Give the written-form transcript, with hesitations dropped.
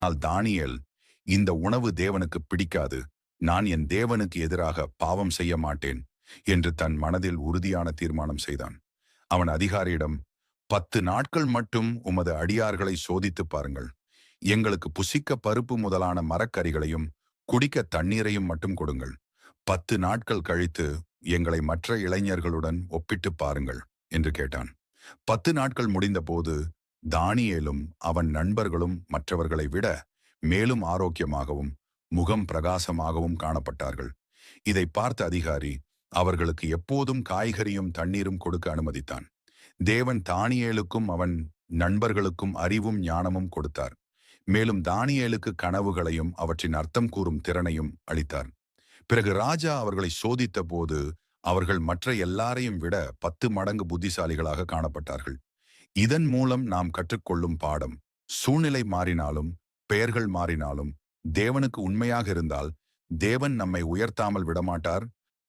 ஆனால் தானியேல், இந்த உணவு தேவனுக்கு பிடிக்காது, நான் என் தேவனுக்கு எதிராக பாவம் செய்ய மாட்டேன் என்று தன் மனதில் உறுதியான தீர்மானம் செய்தான். அவன் அதிகாரியிடம், 10 நாட்கள் மட்டும் உமது அடியார்களை சோதித்துப் பாருங்கள். எங்களுக்கு புசிக்க பருப்பு முதலான மரக்கறிகளையும் குடிக்க தண்ணீரையும் மட்டும் கொடுங்கள். 10 நாட்கள் கழித்து எங்களை மற்ற இளைஞர்களுடன் ஒப்பிட்டுப் பாருங்கள் என்று கேட்டான். 10 நாட்கள் முடிந்தபோது தானியேலும் அவன் நண்பர்களும் மற்றவர்களை விட மேலும் ஆரோக்கியமாகவும் முகம் பிரகாசமாகவும் காணப்பட்டார்கள். இதை பார்த்த அதிகாரி அவர்களுக்கு எப்போதும் காய்கறியும் தண்ணீரும் கொடுக்க அனுமதித்தான். தேவன் தானியேலுக்கும் அவன் நண்பர்களுக்கும் அறிவும் ஞானமும் கொடுத்தார். மேலும் தானியேலுக்கு கனவுகளையும் அவற்றின் அர்த்தம் கூறும் திறனையும் அளித்தார். பிறகு ராஜா அவர்களை சோதித்த போது அவர்கள் மற்ற எல்லாரையும் விட 10 மடங்கு புத்திசாலிகளாக காணப்பட்டார்கள். இதன் மூலம் நாம் கற்றுக்கொள்ளும் பாடம்: சூழ்நிலை மாறினாலும் பெயர்கள் மாறினாலும் தேவனுக்கு உண்மையாக இருந்தால் தேவன் நம்மை உயர்த்தாமல் விடமாட்டார்.